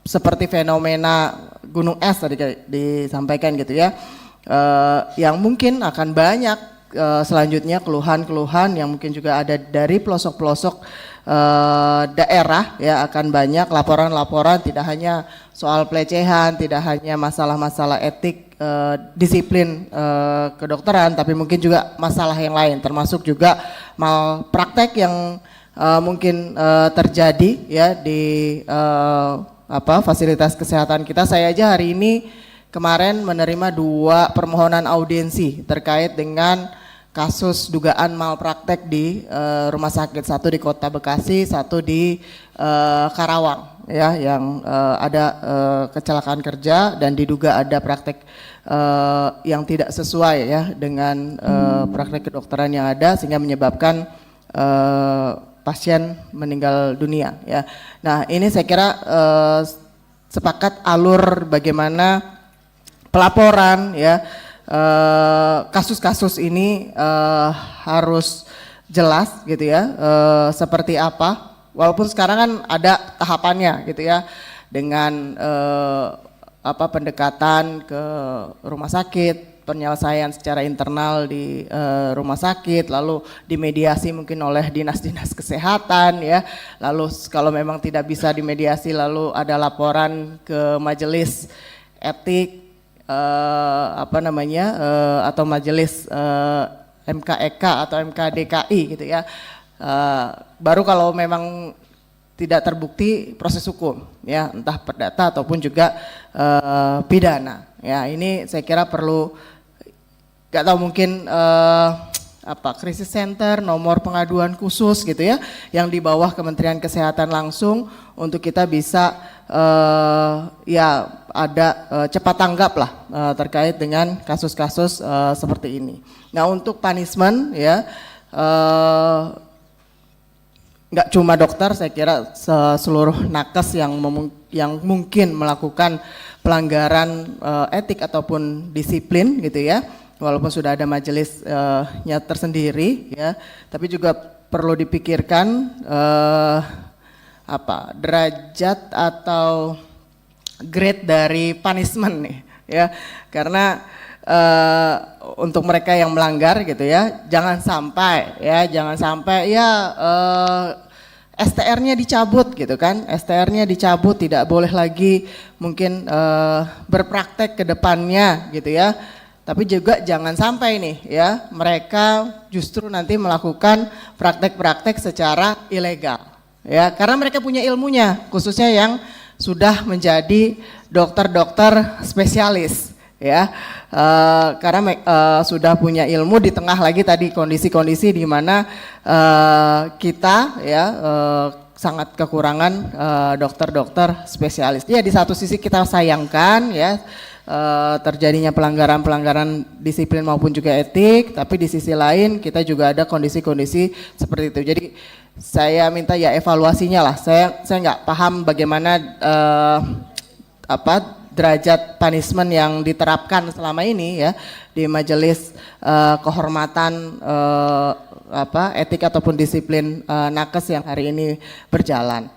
seperti fenomena gunung es tadi disampaikan gitu ya, yang mungkin akan banyak selanjutnya keluhan-keluhan yang mungkin juga ada dari pelosok-pelosok daerah ya, akan banyak laporan-laporan tidak hanya soal pelecehan, tidak hanya masalah-masalah etik disiplin kedokteran, tapi mungkin juga masalah yang lain, termasuk juga malpraktek yang mungkin terjadi ya di fasilitas kesehatan kita. Saya aja hari ini kemarin menerima 2 permohonan audiensi terkait dengan kasus dugaan malpraktek di rumah sakit, satu di Kota Bekasi, satu di Karawang ya, yang ada kecelakaan kerja dan diduga ada praktek yang tidak sesuai ya dengan praktek kedokteran yang ada sehingga menyebabkan pasien meninggal dunia ya. Nah, ini saya kira sepakat alur bagaimana pelaporan ya, kasus-kasus ini harus jelas gitu ya, seperti apa, walaupun sekarang kan ada tahapannya gitu ya, dengan pendekatan ke rumah sakit, penyelesaian secara internal di rumah sakit, lalu dimediasi mungkin oleh dinas-dinas kesehatan ya, lalu kalau memang tidak bisa dimediasi lalu ada laporan ke majelis etik atau majelis MKEK atau MKDKI gitu ya, baru kalau memang tidak terbukti proses hukum ya, entah perdata ataupun juga pidana ya. Ini saya kira perlu, gak tahu mungkin krisis center, nomor pengaduan khusus gitu ya, yang di bawah Kementerian Kesehatan langsung untuk kita bisa ada cepat tanggap lah terkait dengan kasus-kasus seperti ini. Nah, untuk punishment ya, nggak cuma dokter, saya kira seluruh nakes yang mungkin melakukan pelanggaran etik ataupun disiplin gitu ya, walaupun sudah ada majelisnya tersendiri ya, tapi juga perlu dipikirkan derajat atau grade dari punishment nih ya, karena untuk mereka yang melanggar gitu ya, jangan sampai STR-nya dicabut gitu kan, STR-nya dicabut, tidak boleh lagi mungkin berpraktek ke depannya gitu ya. Tapi juga jangan sampai nih ya, mereka justru nanti melakukan praktek-praktek secara ilegal ya, karena mereka punya ilmunya, khususnya yang sudah menjadi dokter-dokter spesialis ya, karena sudah punya ilmu, di tengah lagi tadi kondisi-kondisi di mana kita ya sangat kekurangan dokter-dokter spesialis. Ya, di satu sisi kita sayangkan ya terjadinya pelanggaran-pelanggaran disiplin maupun juga etik, tapi di sisi lain kita juga ada kondisi-kondisi seperti itu. Jadi saya minta ya evaluasinya lah. Saya nggak paham bagaimana derajat punishment yang diterapkan selama ini ya di majelis kehormatan etik ataupun disiplin nakes yang hari ini berjalan.